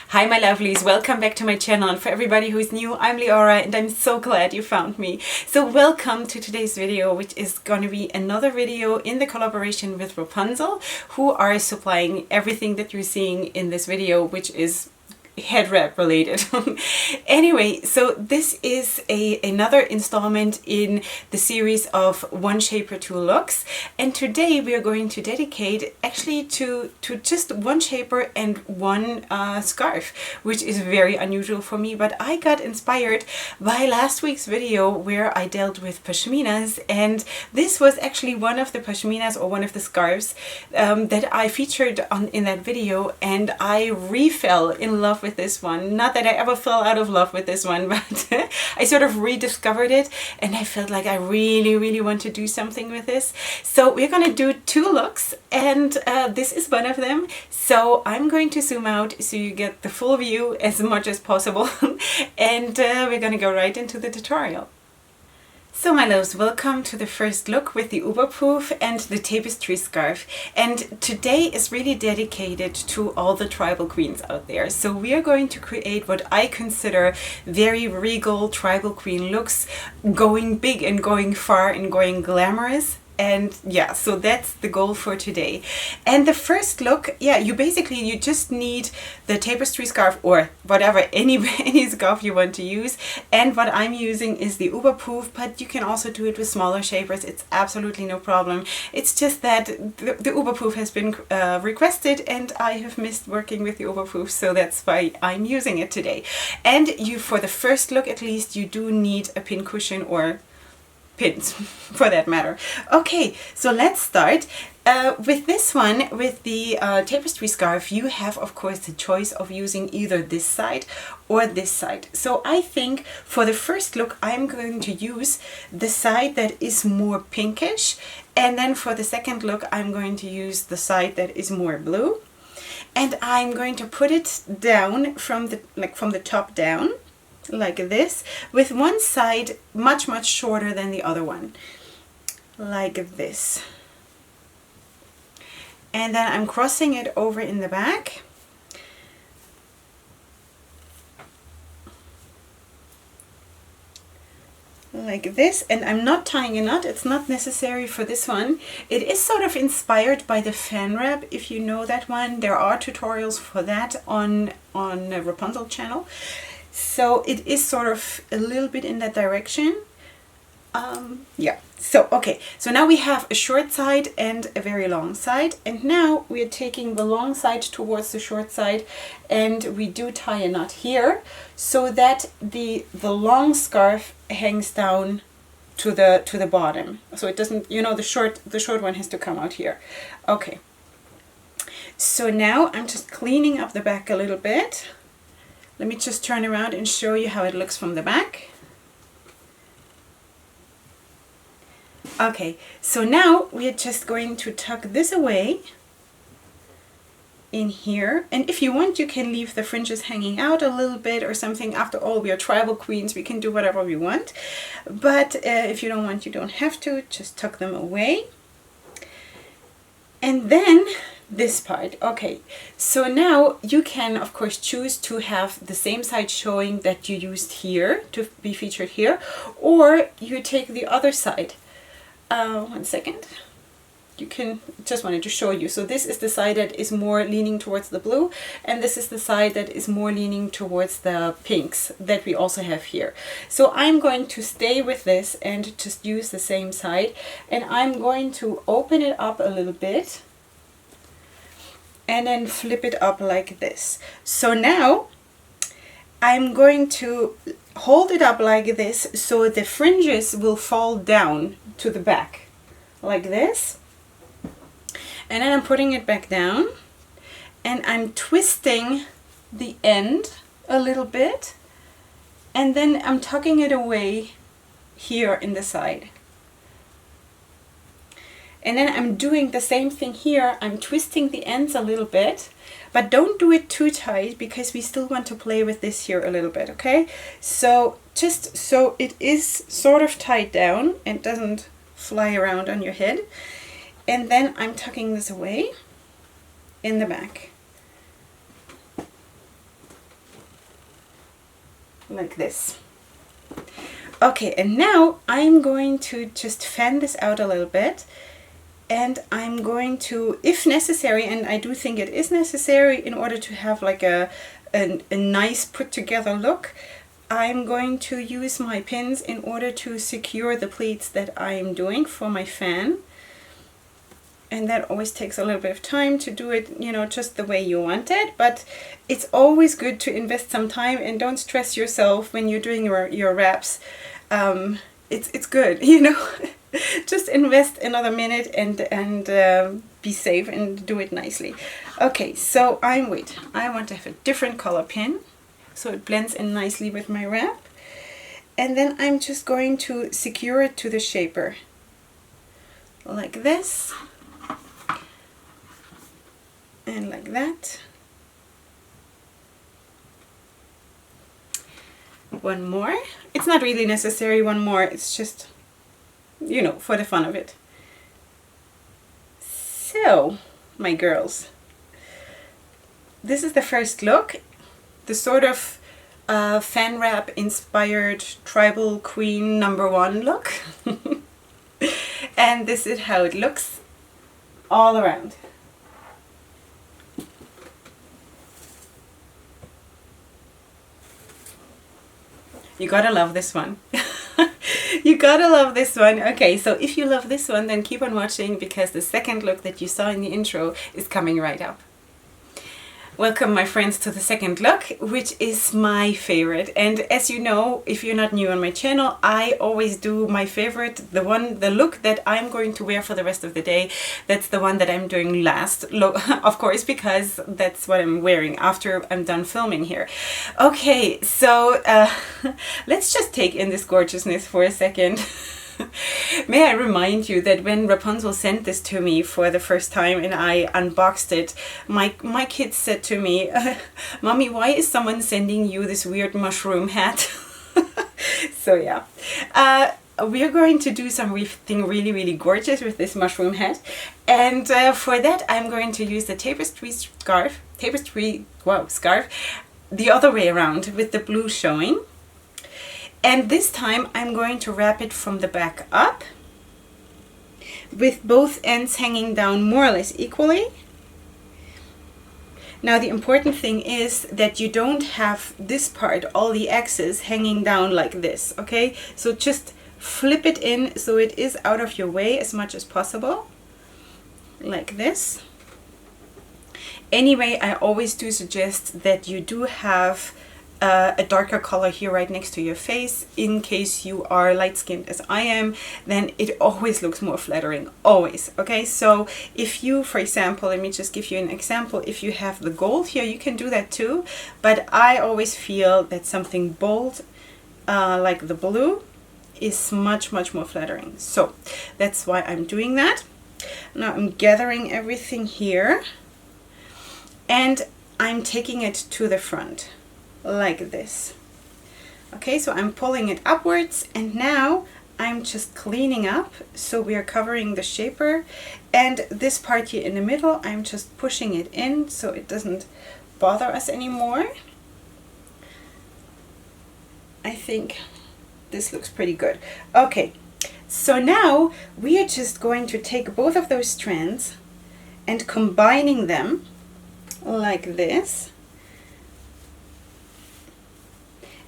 Hi my lovelies, welcome back to my channel, and for everybody who's new, I'm Leorah and I'm so glad you found me. So welcome to today's video, which is going to be another video in the collaboration with Wrapunzel, who are supplying everything that you're seeing in this video, which is head wrap related. Anyway, so this is another installment in the series of One Shaper, Two Looks, and today we are going to dedicate actually to just one shaper and one scarf, which is very unusual for me, but I got inspired by last week's video where I dealt with pashminas, and this was actually one of the pashminas or one of the scarves that I featured in that video, and I fell in love with this one. Not that I ever fell out of love with this one, but I sort of rediscovered it and I felt like I really want to do something with this. So we're gonna do two looks, and this is one of them. So I'm going to zoom out so you get the full view as much as possible and we're gonna go right into the tutorial. So my loves, welcome to the first look with the Uberproof and the tapestry scarf, and today is really dedicated to all the tribal queens out there. So we are going to create what I consider very regal tribal queen looks, going big and going far and going glamorous. And yeah, so that's the goal for today. And the first look, yeah, you just need the tapestry scarf or whatever, any scarf you want to use. And what I'm using is the Uberproof, but you can also do it with smaller shapers. It's absolutely no problem. It's just that the Uberproof has been requested and I have missed working with the Uberproof, so that's why I'm using it today. And for the first look at least, you do need a pin cushion or pins for that matter. Okay, so let's start with this one. With the tapestry scarf, you have of course the choice of using either this side or this side. So I think for the first look I'm going to use the side that is more pinkish, and then for the second look I'm going to use the side that is more blue, and I'm going to put it down from the top down like this, with one side much shorter than the other one, like this. And then I'm crossing it over in the back. Like this, and I'm not tying a knot. It's not necessary for this one. It is sort of inspired by the fan wrap, if you know that one. There are tutorials for that on the Wrapunzel channel. So it is sort of a little bit in that direction. Yeah, so okay, so now we have a short side and a very long side, and now we are taking the long side towards the short side, and we do tie a knot here so that the long scarf hangs down to the bottom, so it doesn't, you know, the short one has to come out here. Okay, so now I'm just cleaning up the back a little bit. Let me just turn around and show you how it looks from the back. Okay, so now we are just going to tuck this away in here, and if you want you can leave the fringes hanging out a little bit or something. After all, we are tribal queens, we can do whatever we want, but if you don't want, you don't have to. Just tuck them away. And then this part. Okay, so now you can of course choose to have the same side showing that you used here to be featured here, or you take the other side. One second. You can, just wanted to show you. So this is the side that is more leaning towards the blue, and this is the side that is more leaning towards the pinks that we also have here. So I'm going to stay with this and just use the same side, and I'm going to open it up a little bit and then flip it up like this. So now I'm going to hold it up like this so the fringes will fall down to the back like this, and then I'm putting it back down and I'm twisting the end a little bit, and then I'm tucking it away here in the side. And then I'm doing the same thing here. I'm twisting the ends a little bit, but don't do it too tight because we still want to play with this here a little bit, okay? So just so it is sort of tied down and doesn't fly around on your head. And then I'm tucking this away in the back. like this. Okay, and now I'm going to just fan this out a little bit, and I'm going to, if necessary, and I do think it is necessary in order to have like a nice put together look, I'm going to use my pins in order to secure the pleats that I'm doing for my fan. And that always takes a little bit of time to do it, you know, just the way you want it. But it's always good to invest some time, and don't stress yourself when you're doing your wraps. It's good, you know. Just invest another minute and be safe and do it nicely. Okay, so I want to have a different color pin so it blends in nicely with my wrap. And then I'm just going to secure it to the shaper like this. And like that. One more. It's not really necessary one more, it's just, you know, for the fun of it. So, my girls, this is the first look. The sort of fan wrap inspired tribal queen #1 look. And this is how it looks all around. You gotta love this one. You gotta love this one. Okay, so if you love this one, then keep on watching, because the second look that you saw in the intro is coming right up. Welcome, my friends, to the second look, which is my favorite. And as you know, if you're not new on my channel, I always do my favorite, the look that I'm going to wear for the rest of the day. That's the one that I'm doing last, of course, because that's what I'm wearing after I'm done filming here. Okay, so let's just take in this gorgeousness for a second. May I remind you that when Wrapunzel sent this to me for the first time and I unboxed it, my kids said to me, "Mommy, why is someone sending you this weird mushroom hat?" So yeah, we are going to do something really, really gorgeous with this mushroom hat. And for that I'm going to use the scarf, the other way around, with the blue showing. And this time I'm going to wrap it from the back up, with both ends hanging down more or less equally. Now the important thing is that you don't have this part, all the X's, hanging down like this, okay? So just flip it in so it is out of your way as much as possible, like this. Anyway, I always do suggest that you do have a darker color here right next to your face. In case you are light-skinned as I am, then it always looks more flattering, always. Okay, so if you, for example, let me just give you an example, if you have the gold here, you can do that too, but I always feel that something bold like the blue is much more flattering. So that's why I'm doing that. Now I'm gathering everything here and I'm taking it to the front like this. Okay, so I'm pulling it upwards, and now I'm just cleaning up, so we are covering the shaper, and this part here in the middle I'm just pushing it in so it doesn't bother us anymore. I think this looks pretty good. Okay, so now we are just going to take both of those strands and combining them like this.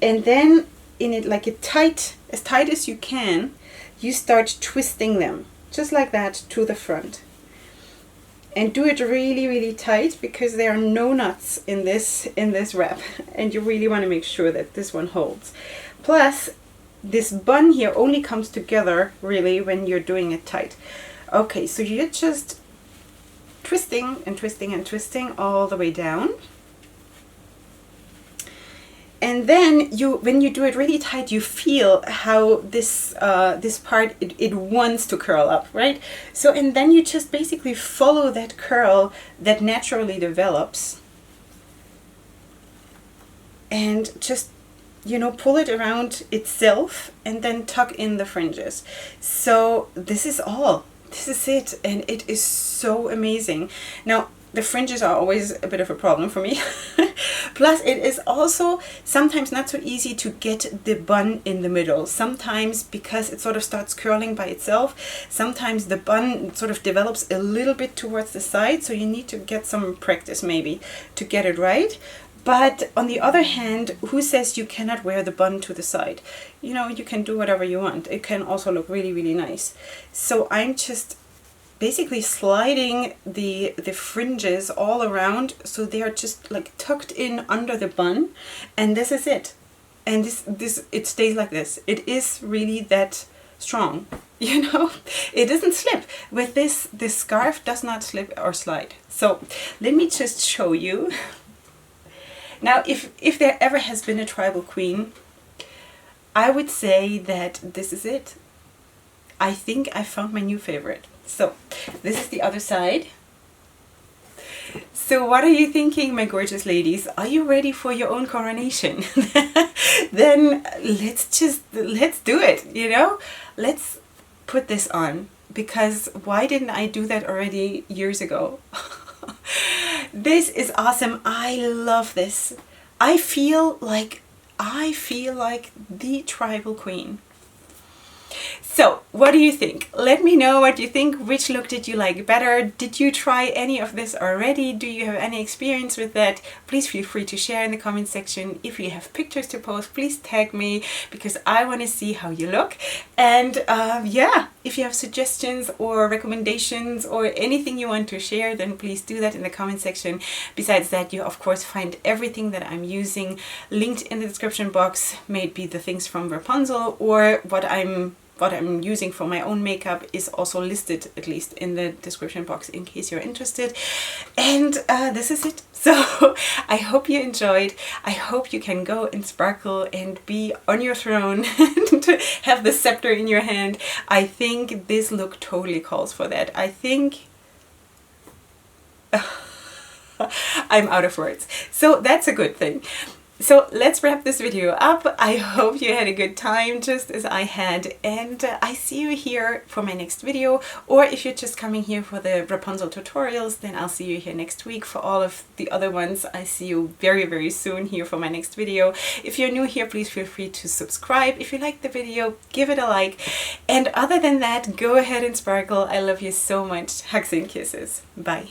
And then in it, like as tight as you can, you start twisting them just like that to the front. And do it really tight, because there are no knots in this wrap, and you really want to make sure that this one holds. Plus, this bun here only comes together really when you're doing it tight. Okay, so you're just twisting and twisting and twisting all the way down. And then when you do it really tight, you feel how this part, it wants to curl up, right? So, and then you just basically follow that curl that naturally develops, and just, you know, pull it around itself and then tuck in the fringes. So this is it, and it is so amazing. Now, the fringes are always a bit of a problem for me, Plus it is also sometimes not so easy to get the bun in the middle. Sometimes because it sort of starts curling by itself, sometimes the bun sort of develops a little bit towards the side, so you need to get some practice maybe to get it right. But on the other hand, who says you cannot wear the bun to the side? You know, you can do whatever you want. It can also look really, really nice. So I'm just basically sliding the fringes all around so they are just like tucked in under the bun, and this is it. And this it stays like this. It is really that strong, you know. It doesn't slip. With this scarf does not slip or slide. So let me just show you. Now, if there ever has been a tribal queen, I would say that this is it. I think I found my new favorite. So this is the other side. So what are you thinking, my gorgeous ladies? Are you ready for your own coronation? Then let's do it, you know? Let's put this on, because why didn't I do that already years ago? This is awesome. I love this. I feel like the tribal queen. So what do you think? Let me know what you think. Which look did you like better? Did you try any of this already? Do you have any experience with that? Please feel free to share in the comment section. If you have pictures to post, please tag me, because I want to see how you look. And yeah, if you have suggestions or recommendations or anything you want to share, then please do that in the comment section. Besides that, you of course find everything that I'm using linked in the description box, maybe the things from Wrapunzel, or what I'm using for my own makeup is also listed at least in the description box in case you're interested. And this is it. So I hope you enjoyed. I hope you can go and sparkle and be on your throne and have the scepter in your hand. I think this look totally calls for that. I think I'm out of words. So that's a good thing. So let's wrap this video up. I hope you had a good time just as I had, and I see you here for my next video. Or if you're just coming here for the Wrapunzel tutorials, then I'll see you here next week. For all of the other ones, I see you very, very soon here for my next video. If you're new here, please feel free to subscribe. If you liked the video, give it a like. And other than that, go ahead and sparkle. I love you so much. Hugs and kisses. Bye.